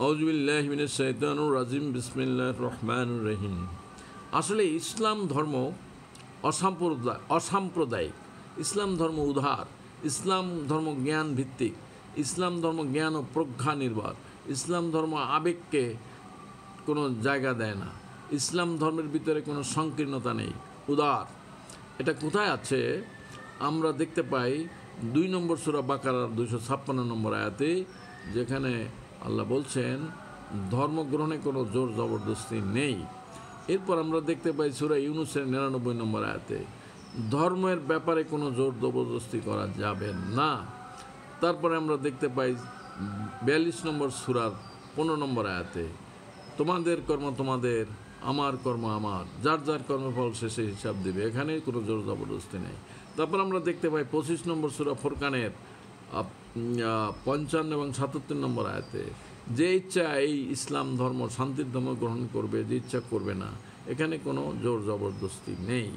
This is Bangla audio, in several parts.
আউযুবিল্লাহি মিনাশ শাইতানির রাজিম বিসমিল্লাহির রহমানির রহিম। আসলে ইসলাম ধর্ম অসাম্প্রদায়িক, ইসলাম ধর্ম উদার, ইসলাম ধর্ম জ্ঞান ভিত্তিক, ইসলাম ধর্ম জ্ঞান ও প্রজ্ঞা নির্ভর, ইসলাম ধর্ম আবেগকে কোনো জায়গা দেয় না, ইসলাম ধর্মের ভিতরে কোনো সংকীর্ণতা নেই, উদার। এটা কোথায় আছে আমরা দেখতে পাই 2 নম্বর সূরা বাকারার 256 নম্বর আয়াতে, যেখানে আল্লাহ বলছেন ধর্মগ্রহণে কোনো জোর জবরদস্তি নেই। এরপর আমরা দেখতে পাই সূরা ইউনূসের 99 নম্বর আয়াতে ধর্মের ব্যাপারে কোনো জোর জবরদস্তি করা যাবে না। তারপরে আমরা দেখতে পাই 42 নম্বর সূরার 15 নম্বর আয়াতে তোমাদের কর্ম তোমাদের, আমার কর্ম আমার, যার যার কর্মফল শেষে হিসাব দেবে। এখানে কোনো জোর জবরদস্তি নেই। তারপর আমরা দেখতে পাই 25 নম্বর সূরা ফুরকানের 55 এবং 77 নম্বর আয়াতে যে ইচ্ছা এই ইসলাম ধর্ম শান্তির ধর্ম গ্রহণ করবে, যে ইচ্ছা করবে না, এখানে কোনো জোর জবরদস্তি নেই।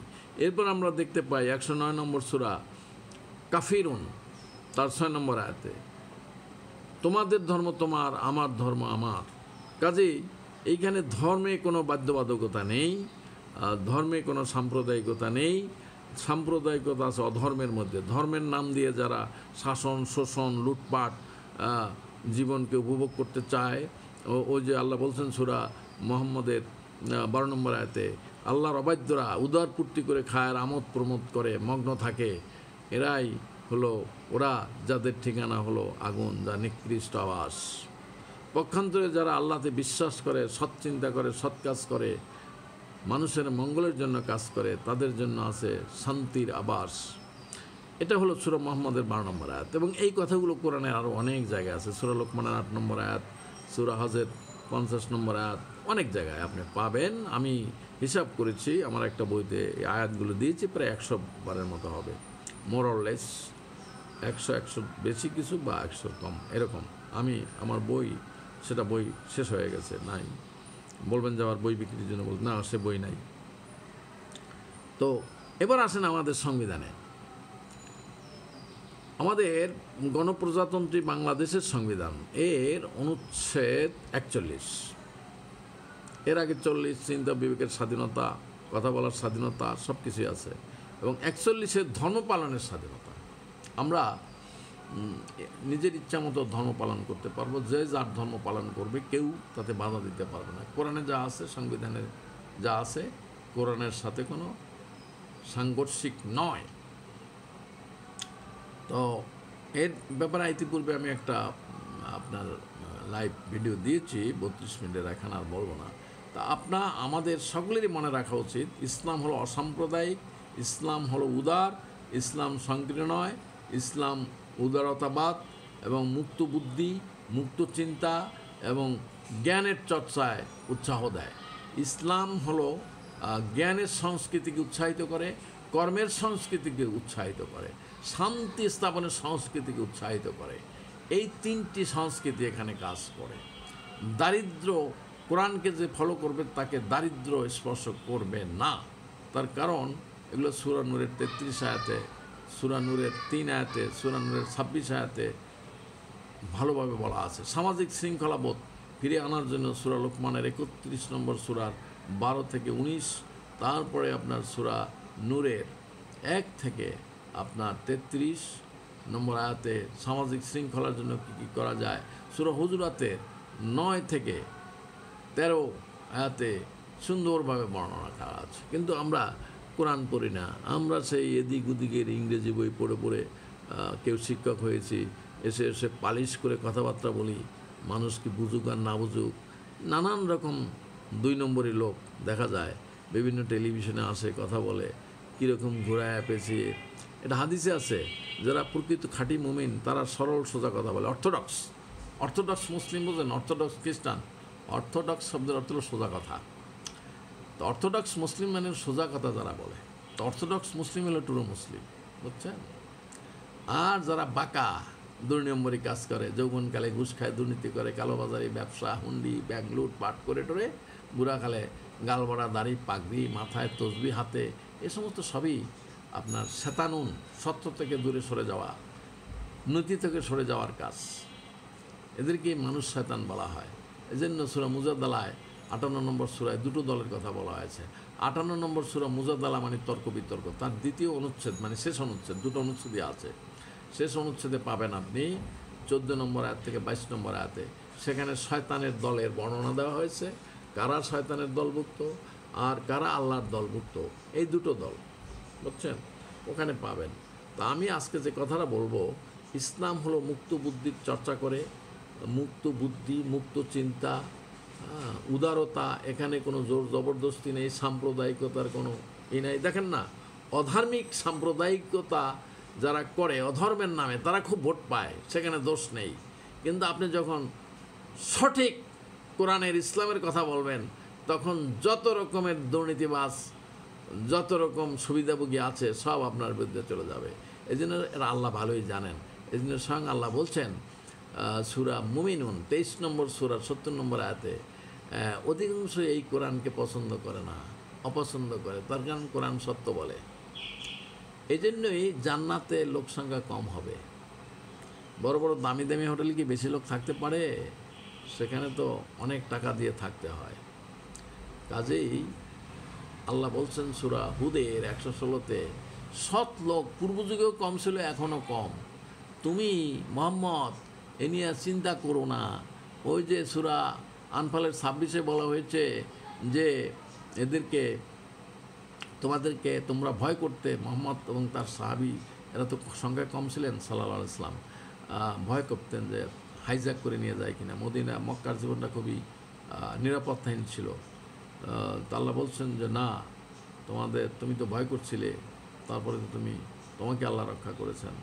এরপর আমরা দেখতে পাই 109 নম্বর সূরা কাফিরুন তার 6 নম্বর আয়াতে তোমাদের ধর্ম তোমার, আমার ধর্ম আমার। কাজেই এইখানে ধর্মে কোনো বাধ্যবাধকতা নেই, ধর্মে কোনো সাম্প্রদায়িকতা নেই। সাম্প্রদায়িকতা আছে অধর্মের মধ্যে। ধর্মের নাম দিয়ে যারা শাসন, শোষণ, লুটপাট জীবনকে উপভোগ করতে চায়, ও যে আল্লাহ বলছেন সূরা মুহাম্মদের 12 নম্বর আয়াতে আল্লাহর অবাধ্যরা উদারপূর্তি করে খায়, আমোদ প্রমোদ করে মগ্ন থাকে, এরাই হলো ওরা যাদের ঠিকানা হলো আগুন, যা নিকৃষ্ট আবাস। পক্ষান্তরে যারা আল্লাহতে বিশ্বাস করে, সৎ চিন্তা করে, সৎ কাজ করে, মানুষের মঙ্গলের জন্য কাজ করে, তাদের জন্য আছে শান্তির আবাস। এটা হলো সূরা মুহাম্মদের 12 নম্বর আয়াত। এবং এই কথাগুলো কোরআনের আরও অনেক জায়গায় আছে। সূরা লোকমানের 8 নম্বর আয়াত, সূরা হজের 50 নম্বর আয়াত, অনেক জায়গায় আপনি পাবেন। আমি হিসাব করেছি, আমার একটা বইতে এই আয়াতগুলো দিয়েছি, প্রায় 100 বারের মতো হবে, মোরলেস 100 বেশি কিছু বা 100 কম এরকম। আমার বই শেষ হয়ে গেছে, নাই। বলবেন যে আমার বই বিক্রির জন্য, বলবেন না, সে বই নাই। তো এবার আসেন আমাদের সংবিধানে। আমাদের গণপ্রজাতন্ত্রী বাংলাদেশের সংবিধান, এর অনুচ্ছেদ 41, এর আগে 40 চিন্তা বিবেকের স্বাধীনতা, কথা বলার স্বাধীনতা, সব কিছুই আছে। এবং 41 ধর্ম পালনের স্বাধীনতা। আমরা নিজের ইচ্ছা মতো ধর্ম পালন করতে পারবো, যে যার ধর্ম পালন করবে, কেউ তাতে বাধা দিতে পারবে না। কোরআনে যা আছে, সংবিধানে যা আছে, কোরআনের সাথে কোনো সাংঘর্ষিক নয়। তো এর ব্যাপারে ইতিপূর্বে আমি একটা আপনার লাইভ ভিডিও দিয়েছি, 32 মিনিটের, এখানে আর বলবো না। তা আমাদের সকলেরই মনে রাখা উচিত, ইসলাম হলো অসাম্প্রদায়িক, ইসলাম হলো উদার, ইসলাম সংকীর্ণ নয়, ইসলাম উদারতাবাদ এবং মুক্ত বুদ্ধি, মুক্ত চিন্তা এবং জ্ঞানের চর্চায় উৎসাহ দেয়। ইসলাম হলো জ্ঞানের সংস্কৃতিকে উৎসাহিত করে, কর্মের সংস্কৃতিকে উৎসাহিত করে, শান্তি স্থাপনের সংস্কৃতিকে উৎসাহিত করে। এই 3টি সংস্কৃতি এখানে কাজ করে। দারিদ্র, কোরআনকে যে ফলো করবে তাকে দারিদ্র স্পর্শ করবে না। তার কারণ এগুলো সূরা নূরের 33 আয়াতে, সূরা নূরের 3 আয়াতে, সূরা নূরের 26 আয়াতে ভালোভাবে বলা আছে। সামাজিক শৃঙ্খলাবোধ ফিরে আনার জন্য সূরা লোকমানের 31 নম্বর সূরার 12 থেকে 19, তারপরে আপনার সূরা নূরের 1 থেকে আপনার 33 নম্বর আয়াতে সামাজিক শৃঙ্খলার জন্য কী কী করা যায়, সূরা হুজুরাতের 9 থেকে 13 আয়াতে সুন্দরভাবে বর্ণনা করা আছে। কিন্তু আমরা কোরআন পড়ি না, আমরা সেই এদিক ওদিকের ইংরেজি বই পড়ে পড়ে, কেউ শিক্ষক হয়েছি, এসে পালিশ করে কথাবার্তা বলি, মানুষকে বুঝুক আর না বুঝুক, নানান রকম 2 নম্বরই লোক দেখা যায়, বিভিন্ন টেলিভিশনে আসে, কথা বলে, কীরকম ঘোরায় পেঁচিয়ে। এটা হাদিসে আছে, যারা প্রকৃত খাঁটি মুমিন তারা সরল সোজা কথা বলে। অর্থোডক্স মুসলিম বোঝেন, অর্থোডক্স খ্রিস্টান। অর্থোডক্স শব্দের অর্থ হলো সোজা কথা। তো অর্থোডক্স মুসলিম মানে সোজা কথা যারা বলে, তো অর্থোডক্স মুসলিম হলো টুরু মুসলিম, বুঝছেন? আর যারা বাঁকা 2 নম্বরই কাজ করে, যৌবনকালে ঘুষ খায়, দুর্নীতি করে, কালোবাজারি, ব্যবসা, হুন্ডি, ব্যাংক লুট পাট করে টোরে, বুড়াকালে গালবড়া, দাড়ি, পাগড়ি, মাথায় তসবি হাতে, এ সমস্ত সবই আপনার শয়তানুন, সত্য থেকে দূরে সরে যাওয়া, নীতি থেকে সরে যাওয়ার কাজ। এদেরকে মানুষ শয়তান বলা হয়। এই জন্য সূরা মুজাদ্দালায় 58 নম্বর সূরায় দুটো দলের কথা বলা হয়েছে। 58 নম্বর সূরা মুজাদ্দালা মানে তর্ক বিতর্ক, তার দ্বিতীয় অনুচ্ছেদ মানে শেষ অনুচ্ছেদ, দুটো অনুচ্ছেদই আছে। শেষ অনুচ্ছেদে পাবেন আপনি 14 নম্বর আয়াত থেকে 22 নম্বর আয়াতে, সেখানে শয়তানের দলের বর্ণনা দেওয়া হয়েছে, কারা শয়তানের দলভুক্ত আর কারা আল্লাহর দলভুক্ত, এই দুটো দল, বুঝছেন, ওখানে পাবেন। তা আমি আজকে যে কথাটা বলবো, ইসলাম হলো মুক্ত বুদ্ধির চর্চা করে, মুক্ত বুদ্ধি, মুক্ত চিন্তা, উদারতা, এখানে কোনো জোর জবরদস্তি নেই, সাম্প্রদায়িকতার কোনো নাই। দেখেন না, অধার্মিক সাম্প্রদায়িকতা যারা করে অধর্মের নামে, তারা খুব ভোট পায়, সেখানে দোষ নেই। কিন্তু আপনি যখন সঠিক কোরআনের ইসলামের কথা বলবেন, তখন যত রকমের দুর্নীতিবাজ, যত রকম সুবিধাভোগী আছে, সব আপনার বিরুদ্ধে চলে যাবে। এই জন্য এরা আল্লাহ ভালোই জানেন। এই জন্য স্বয়ং আল্লাহ বলছেন সূরা মুমিনুন 23 নম্বর সূরা 70 নম্বর আয়াতে, অধিকাংশ এই কোরআনকে পছন্দ করে না, অপছন্দ করে, তার কারণ কোরআন সত্য বলে। এই জন্যই জান্নাতে লোক সংখ্যা কম হবে। বড় বড় দামি দামি হোটেলে কি বেশি লোক থাকতে পারে? সেখানে তো অনেক টাকা দিয়ে থাকতে হয়। কাজেই আল্লাহ বলছেন সূরা হুদের 116-তে, সৎ লোক পূর্বযুগেও কম ছিল, এখনও কম। তুমি মুহাম্মদ এ নিয়ে চিন্তা করো না। ওই যে সূরা আনফালের 26-এ বলা হয়েছে যে এদেরকে, তোমাদেরকে তোমরা ভয় করতে, মুহাম্মদ এবং তার সাহাবী এরা তো সংখ্যায় কম ছিলেন, সাল্লাল্লাহু আলাইহি ওয়াসাল্লাম, ভয় করতেন যে হাইজ্যাক করে নিয়ে যায় কিনা। মদিনা মক্কার জীবনটা খুবই নিরাপত্তাহীন ছিল। তা আল্লাহ বলছেন যে না, তুমি তো ভয় করছিলে, তারপরে তো তোমাকে আল্লাহ রক্ষা করেছেন।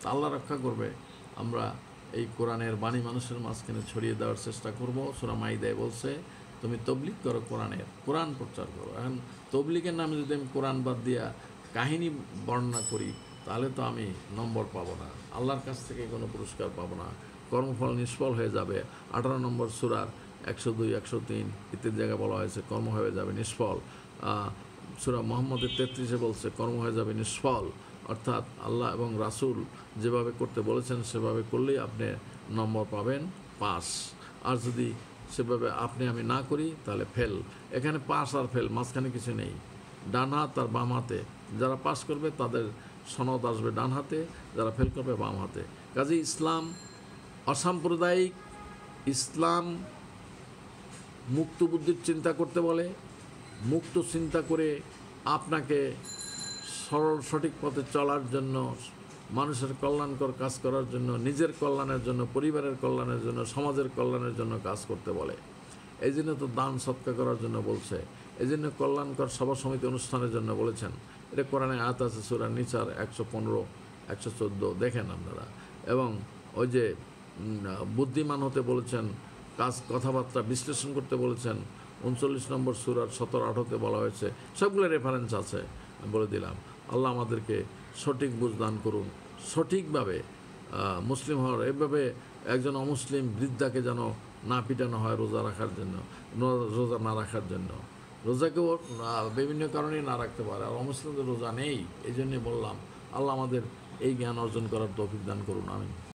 তা আল্লাহ রক্ষা করবে। আমরা এই কোরআনের বাণী মানুষের মাঝখানে ছড়িয়ে দেওয়ার চেষ্টা করব। সূরা মাইদায় বলছে, তুমি তবলিগ করো, কোরআন প্রচার করো। এখন তবলিগের নামে যদি আমি কোরআন বাদ দিয়া কাহিনী বর্ণনা করি, তাহলে তো আমি নম্বর পাবো না, আল্লাহর কাছ থেকে কোনো পুরস্কার পাবো না, কর্মফল নিষ্ফল হয়ে যাবে। 18 নম্বর সূরার 102, 103 ইত্যাদি জায়গায় বলা হয়েছে কর্ম হয়ে যাবে নিষ্ফল। সূরা মুহাম্মদের 33-এ বলছে কর্ম হয়ে যাবে নিষ্ফল। অর্থাৎ আল্লাহ এবং রাসূল যেভাবে করতে বলেছেন সেভাবে করলেই আপনি নম্বর পাবেন 5, আর যদি সেভাবে আমি না করি তাহলে ফেল। এখানে পাস আর ফেল, মাঝখানে কিছু নেই। ডান হাত আর বাম হাতে, যারা পাস করবে তাদের সনদ আসবে ডান হাতে, যারা ফেল করবে বাম হাতে। কাজে ইসলাম অসাম্প্রদায়িক, ইসলাম মুক্ত বুদ্ধির চিন্তা করতে বলে। মুক্ত চিন্তা করে আপনাকে সরল সঠিক পথে চলার জন্য, মানুষের কল্যাণকর কাজ করার জন্য, নিজের কল্যাণের জন্য, পরিবারের কল্যাণের জন্য, সমাজের কল্যাণের জন্য কাজ করতে বলে। এই জন্য তো দান সৎকার করার জন্য বলছে, এই জন্য কল্যাণকর সভা সমিতি অনুষ্ঠানের জন্য বলেছেন। এটা কোরআনে আয়াত আছে সূরা নিসার 115, 114, দেখেন আপনারা। এবং ওই যে বুদ্ধিমান হতে বলেছেন, কথাবার্তা বিশ্লেষণ করতে বলেছেন, 39 নম্বর সূরার 17-18-তে বলা হয়েছে। সবগুলো রেফারেন্স আছে, আমি বলে দিলাম। আল্লাহ আমাদেরকে সঠিক বুঝ দান করুন, সঠিকভাবে মুসলিম হওয়ার। এভাবে একজন অমুসলিম বৃদ্ধাকে যেন না পিটানো হয় রোজা রাখার জন্য, রোজা না রাখার জন্য। রোজাকেও বিভিন্ন কারণেই না রাখতে পারে, আর অমুসলিমদের রোজা নেই। এই জন্যই বললাম, আল্লাহ আমাদের এই জ্ঞান অর্জন করার তৌফিক দান করুন, আমিন।